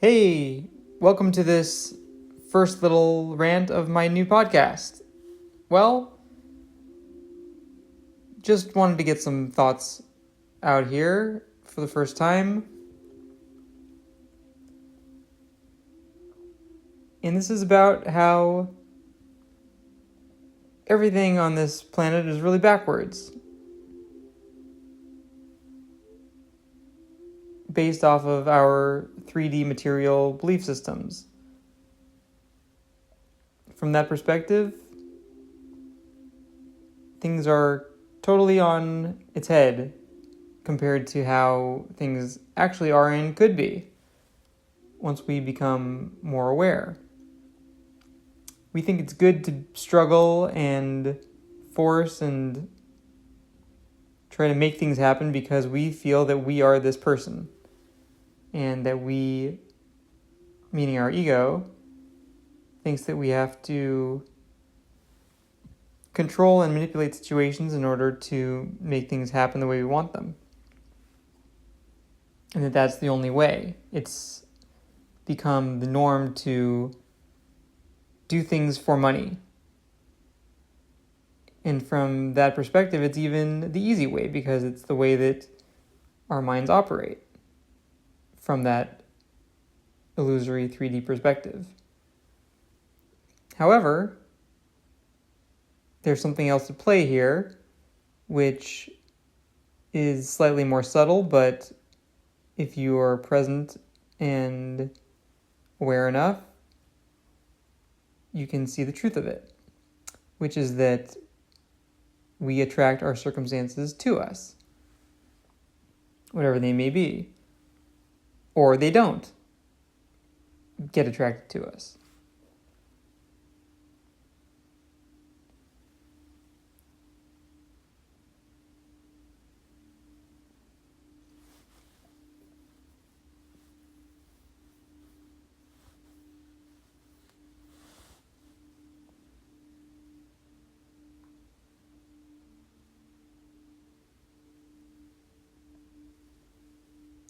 Hey, welcome to this first little rant of my new podcast. Well, just wanted to get some thoughts out here for the first time. And this is about how everything on this planet is really backwards, based off of our 3D material belief systems. From that perspective, things are totally on its head compared to how things actually are and could be once we become more aware. We think it's good to struggle and force and try to make things happen because we feel that we are this person and that we, meaning our ego, thinks that we have to control and manipulate situations in order to make things happen the way we want them. And that that's the only way. It's become the norm to do things for money. And from that perspective, it's even the easy way because it's the way that our minds operate from that illusory 3D perspective. However, there's something else at play here, which is slightly more subtle, but if you are present and aware enough, you can see the truth of it, which is that we attract our circumstances to us, whatever they may be, or they don't get attracted to us.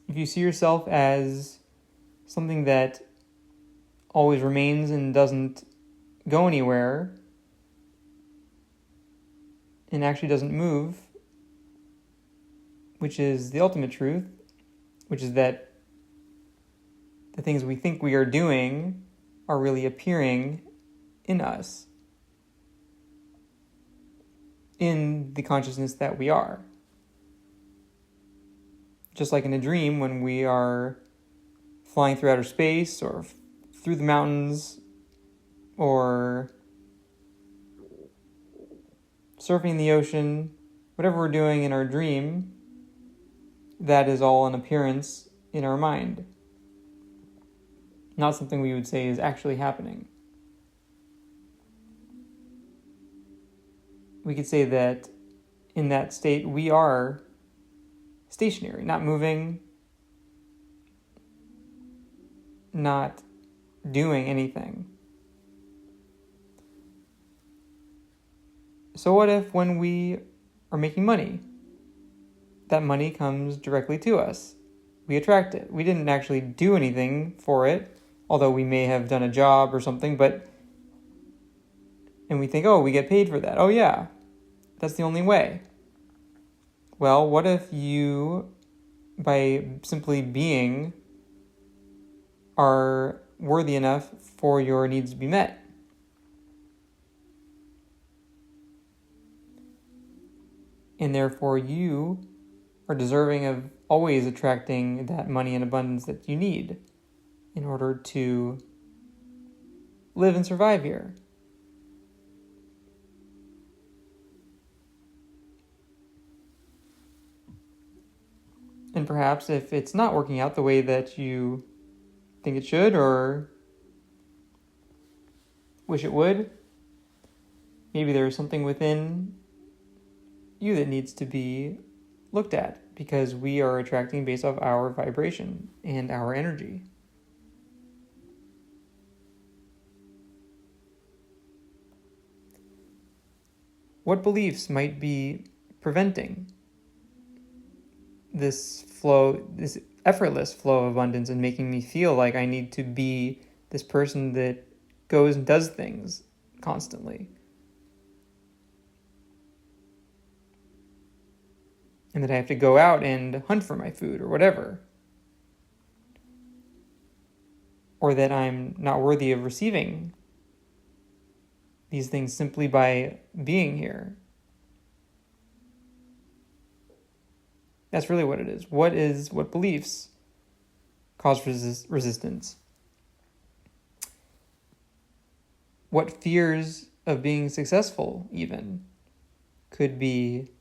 If you see yourself as something that always remains and doesn't go anywhere and actually doesn't move, which is the ultimate truth, which is that the things we think we are doing are really appearing in us, in the consciousness that we are. Just like in a dream, when we are flying through outer space or through the mountains or surfing the ocean, whatever we're doing in our dream, that is all an appearance in our mind. Not something we would say is actually happening. We could say that in that state we are stationary, not moving, not doing anything. So what if when we are making money, that money comes directly to us? We attract it. We didn't actually do anything for it, although we may have done a job or something, and we think, oh, we get paid for that. Oh yeah, that's the only way. Well, what if you, by simply being, are worthy enough for your needs to be met? And therefore you are deserving of always attracting that money and abundance that you need in order to live and survive here. And perhaps if it's not working out the way that you think it should or wish it would, maybe there's something within you that needs to be looked at, because we are attracting based off our vibration and our energy. What beliefs might be preventing this flow, this effortless flow of abundance and making me feel like I need to be this person that goes and does things constantly. And that I have to go out and hunt for my food or whatever. Or that I'm not worthy of receiving these things simply by being here. That's really what it is. What beliefs cause resistance? What fears of being successful even could be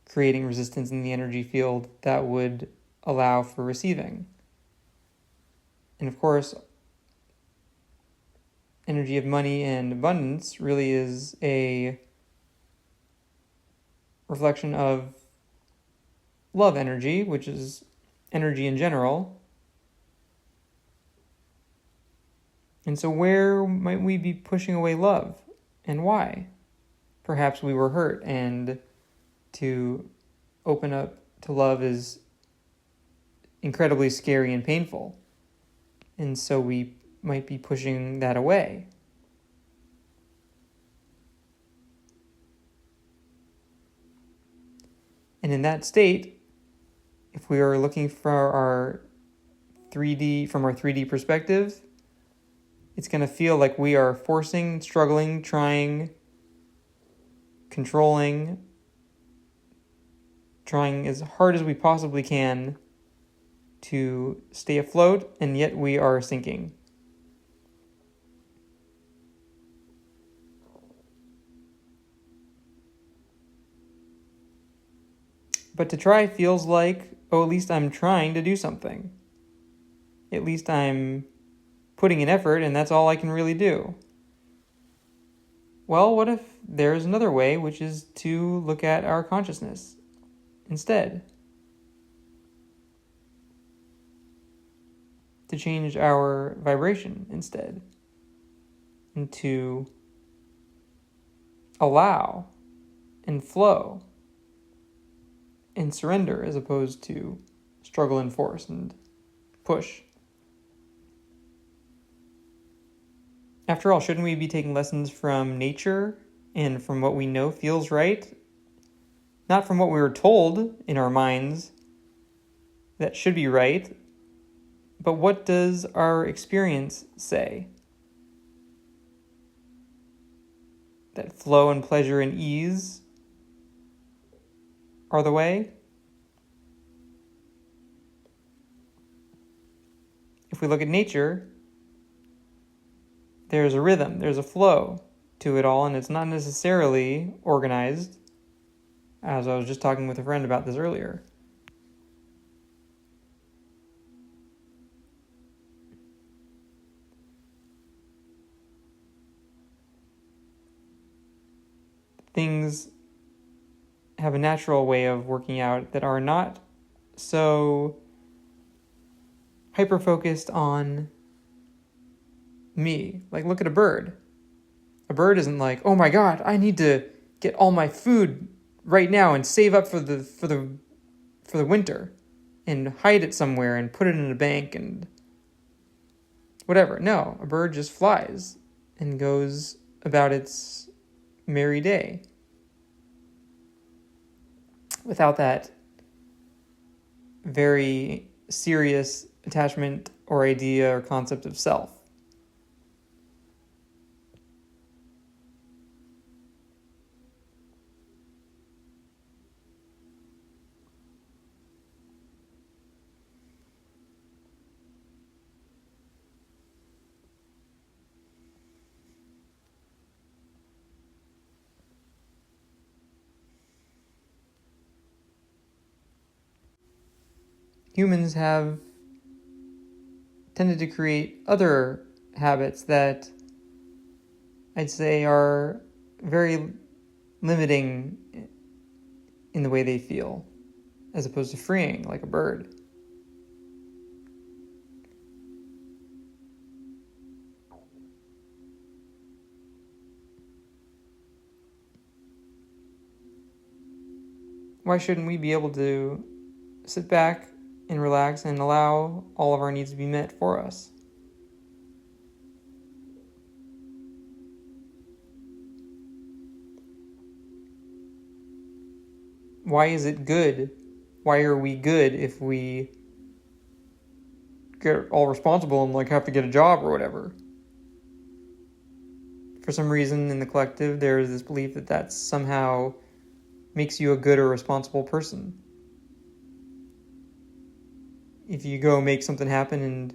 creating resistance in the energy field that would allow for receiving? And of course, energy of money and abundance really is a reflection of love energy, which is energy in general. And so where might we be pushing away love, and why? Perhaps we were hurt, and to open up to love is incredibly scary and painful. And so we might be pushing that away. And in that state, if we are looking for our 3D, from our 3D perspective, it's going to feel like we are forcing, struggling, trying, controlling, trying as hard as we possibly can to stay afloat, and yet we are sinking. But to try feels like, oh, at least I'm trying to do something. At least I'm putting in effort, and that's all I can really do. Well, what if there's another way, which is to look at our consciousness instead? To change our vibration instead. And to allow and flow and surrender as opposed to struggle and force and push. After all, shouldn't we be taking lessons from nature and from what we know feels right? Not from what we were told in our minds that should be right, but what does our experience say? That flow and pleasure and ease are the way? If we look at nature, there's a rhythm, there's a flow to it all, and it's not necessarily organized, as I was just talking with a friend about this earlier. Things have a natural way of working out that are not so hyper-focused on me. Like, look at a bird. A bird isn't like, oh my god, I need to get all my food right now and save up for the winter and hide it somewhere and put it in a bank and whatever. No, a bird just flies and goes about its merry day without that very serious attachment or idea or concept of self. Humans have tended to create other habits that I'd say are very limiting in the way they feel, as opposed to freeing, like a bird. why shouldn't we be able to sit back and relax and allow all of our needs to be met for us? Why is it good? Why are we good if we get all responsible and have to get a job or whatever? For some reason in the collective, there is this belief that somehow makes you a good or responsible person. If you go make something happen and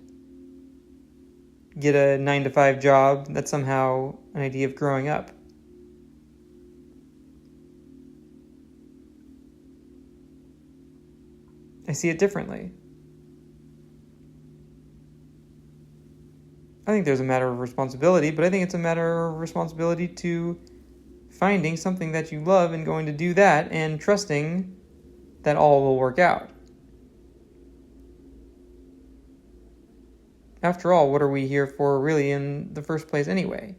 get a 9-to-5 job, that's somehow an idea of growing up. I see it differently. I think there's a matter of responsibility, but I think it's a matter of responsibility to finding something that you love and going to do that and trusting that all will work out. After all, what are we here for really in the first place anyway?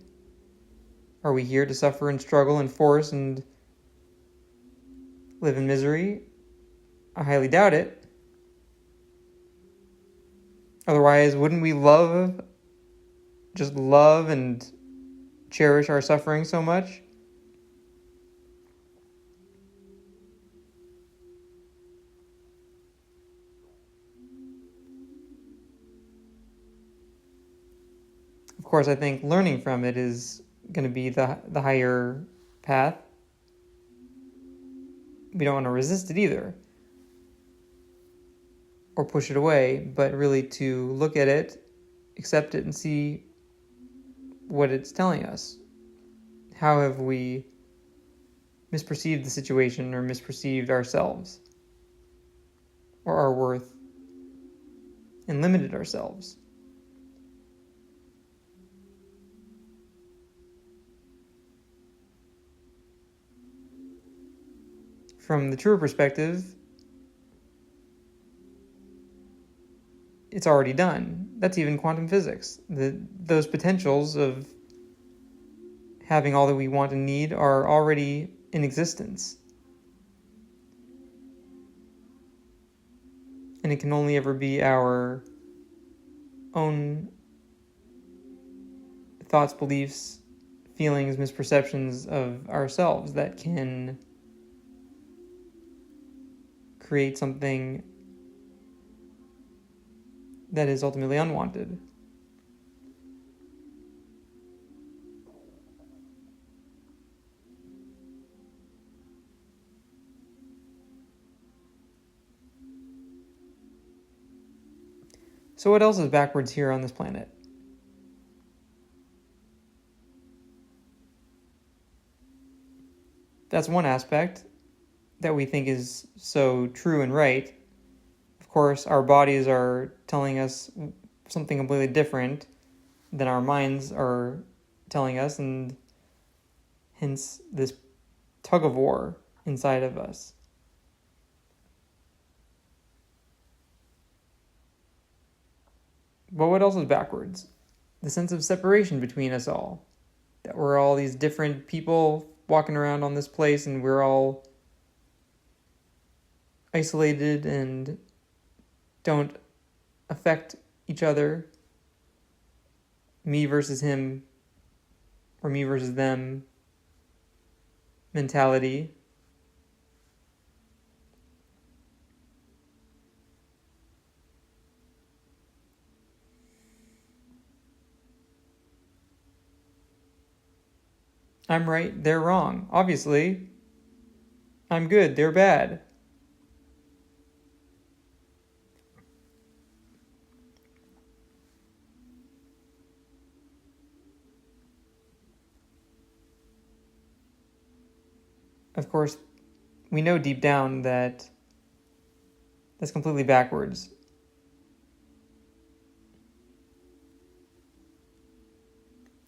Are we here to suffer and struggle and force and live in misery? I highly doubt it. Otherwise, wouldn't we just love and cherish our suffering so much? Of course, I think learning from it is going to be the higher path. We don't want to resist it either, or push it away, but really to look at it, accept it, and see what it's telling us. How have we misperceived the situation or misperceived ourselves or our worth and limited ourselves? From the truer perspective, it's already done. That's even quantum physics. Those potentials of having all that we want and need are already in existence. And it can only ever be our own thoughts, beliefs, feelings, misperceptions of ourselves that can create something that is ultimately unwanted. So what else is backwards here on this planet? That's one aspect that we think is so true and right. Of course, our bodies are telling us something completely different than our minds are telling us, and hence this tug of war inside of us. But what else is backwards? The sense of separation between us all. That we're all these different people walking around on this place and we're all isolated and don't affect each other. Me versus him, or me versus them mentality. I'm right, they're wrong. Obviously, I'm good, they're bad. Of course, we know deep down that that's completely backwards.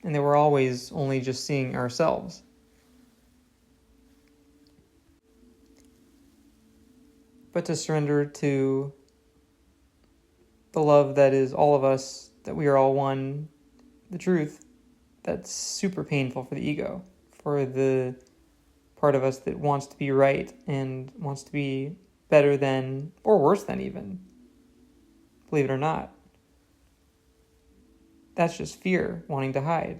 And that we're always only just seeing ourselves. But to surrender to the love that is all of us, that we are all one, the truth, that's super painful for the ego, for the part of us that wants to be right and wants to be better than, or worse than even, believe it or not. That's just fear wanting to hide.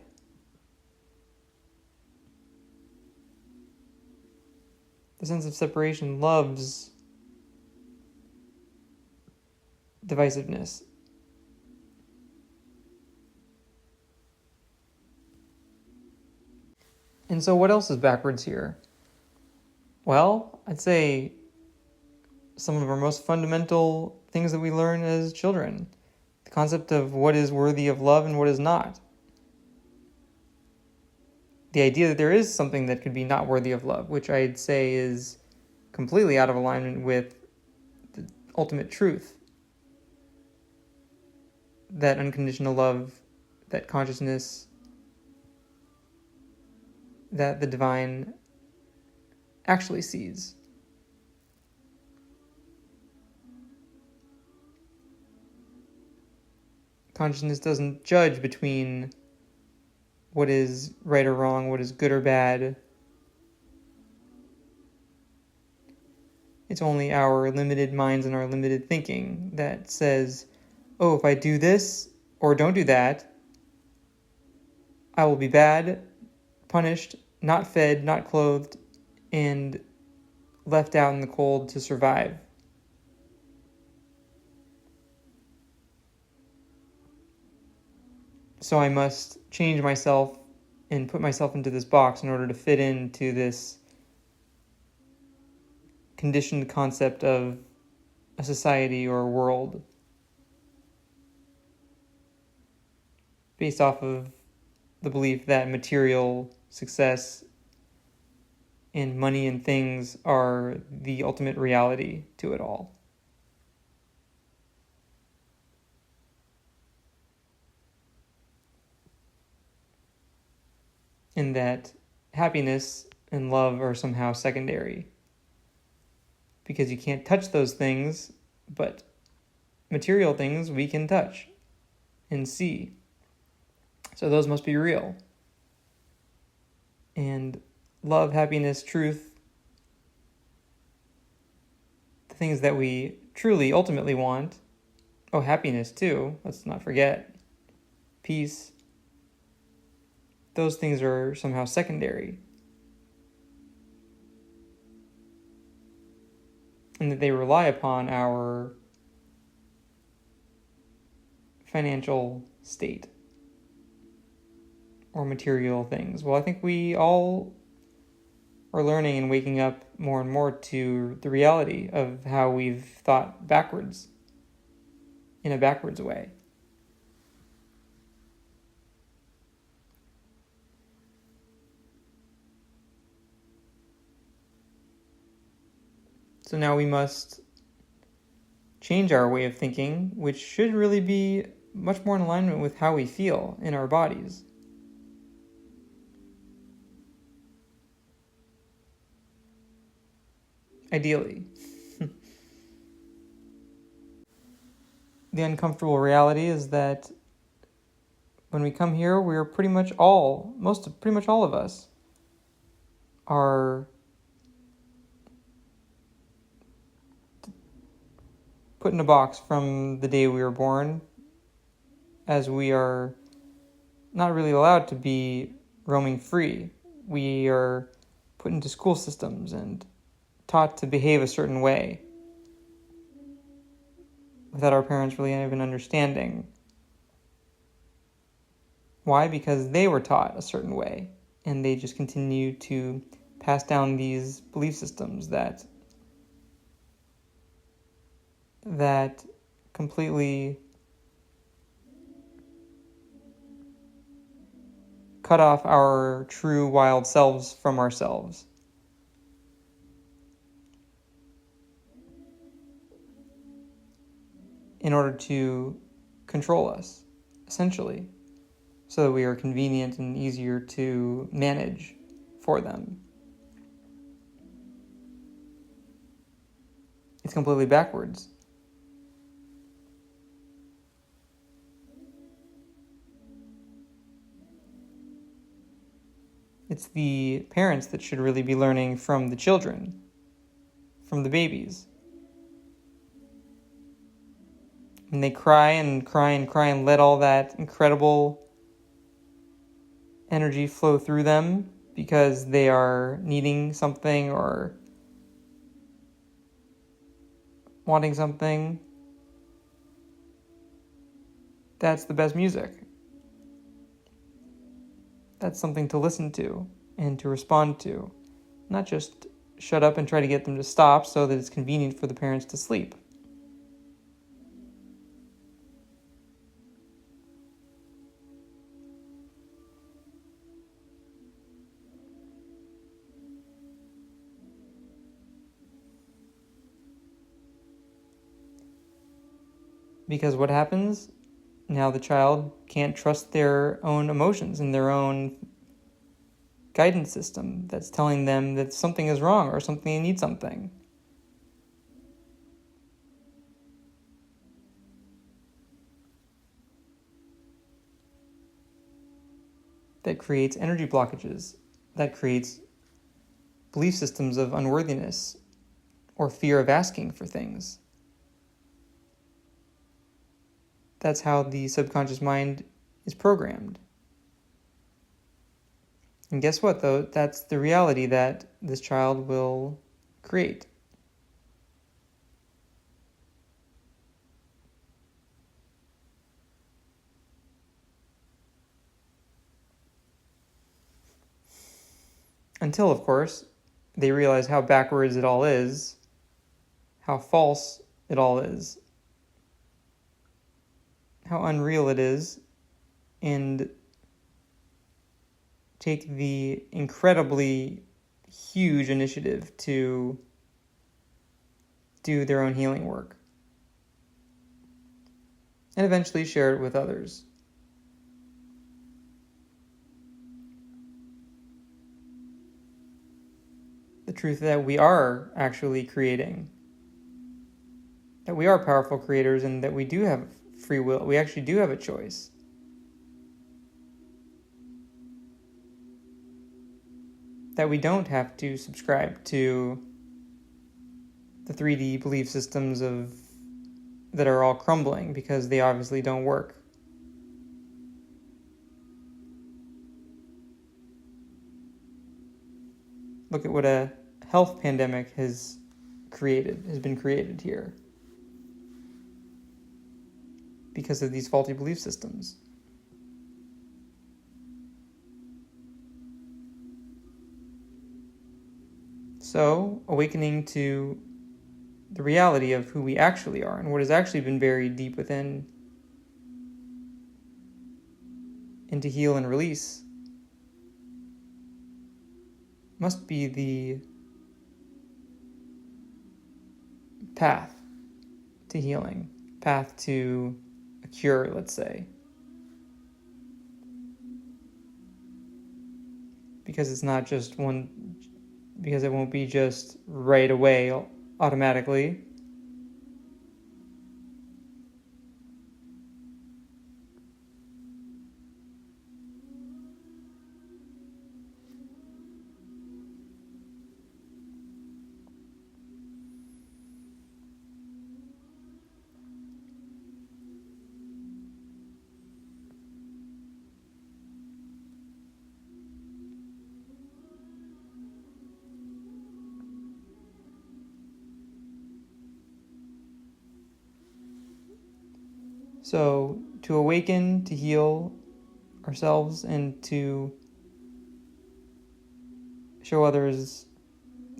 The sense of separation loves divisiveness. And so what else is backwards here? Well, I'd say some of our most fundamental things that we learn as children. The concept of what is worthy of love and what is not. The idea that there is something that could be not worthy of love, which I'd say is completely out of alignment with the ultimate truth. That unconditional love, that consciousness, that the divine actually sees. Consciousness doesn't judge between what is right or wrong, what is good or bad. It's only our limited minds and our limited thinking that says, oh, if I do this or don't do that, I will be bad, punished, not fed, not clothed, and left out in the cold to survive. So I must change myself and put myself into this box in order to fit into this conditioned concept of a society or a world based off of the belief that material success and money and things are the ultimate reality to it all. And that happiness and love are somehow secondary. Because you can't touch those things, but material things we can touch and see. So those must be real. And love, happiness, truth, the things that we truly, ultimately want. Oh, happiness too, let's not forget. Peace. Those things are somehow secondary. And that they rely upon our financial state or material things. Well, I think we all are learning and waking up more and more to the reality of how we've thought backwards, in a backwards way. So now we must change our way of thinking, which should really be much more in alignment with how we feel in our bodies. Ideally. The uncomfortable reality is that when we come here, we're pretty much all of us are put in a box from the day we were born, as we are not really allowed to be roaming free. We are put into school systems and taught to behave a certain way without our parents really even understanding. Why? Because they were taught a certain way, and they just continue to pass down these belief systems that completely cut off our true wild selves from ourselves. In order to control us, essentially, so that we are convenient and easier to manage for them. It's completely backwards. It's the parents that should really be learning from the children, from the babies. And they cry and cry and cry and let all that incredible energy flow through them because they are needing something or wanting something. That's the best music. That's something to listen to and to respond to. Not just shut up and try to get them to stop so that it's convenient for the parents to sleep. Because what happens? Now the child can't trust their own emotions and their own guidance system that's telling them that something is wrong or something they need something. That creates energy blockages. That creates belief systems of unworthiness or fear of asking for things. That's how the subconscious mind is programmed. And guess what, though? That's the reality that this child will create. Until, of course, they realize how backwards it all is, how false it all is, how unreal it is, and take the incredibly huge initiative to do their own healing work and eventually share it with others. The truth that we are actually creating, that we are powerful creators and that we do have free will, we actually do have a choice. That we don't have to subscribe to the 3D belief systems that are all crumbling because they obviously don't work. Look at what a health pandemic has been created here because of these faulty belief systems. So, awakening to the reality of who we actually are and what has actually been buried deep within, and to heal and release, must be the path to healing, path to a cure, let's say. Because it's not just because it won't be just right away automatically. So, to awaken, to heal ourselves, and to show others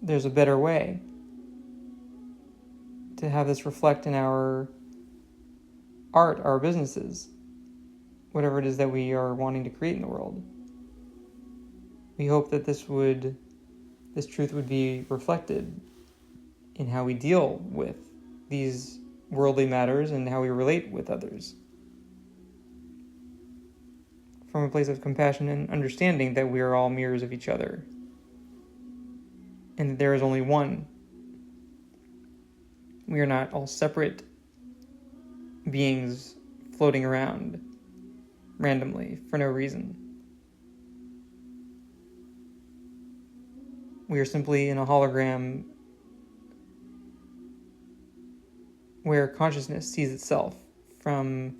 there's a better way, to have this reflect in our art, our businesses, whatever it is that we are wanting to create in the world. We hope that this truth would be reflected in how we deal with these worldly matters and how we relate with others. From a place of compassion and understanding that we are all mirrors of each other. And that there is only one. We are not all separate beings floating around randomly for no reason. We are simply in a hologram where consciousness sees itself from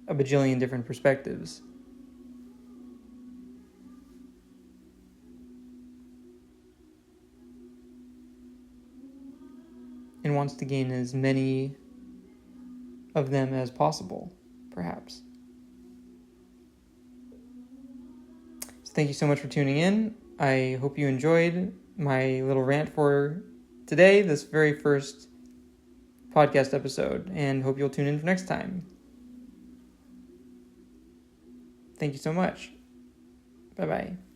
a bajillion different perspectives. And wants to gain as many of them as possible, perhaps. So thank you so much for tuning in. I hope you enjoyed my little rant for today, this very first podcast episode, and hope you'll tune in for next time. Thank you so much. Bye-bye.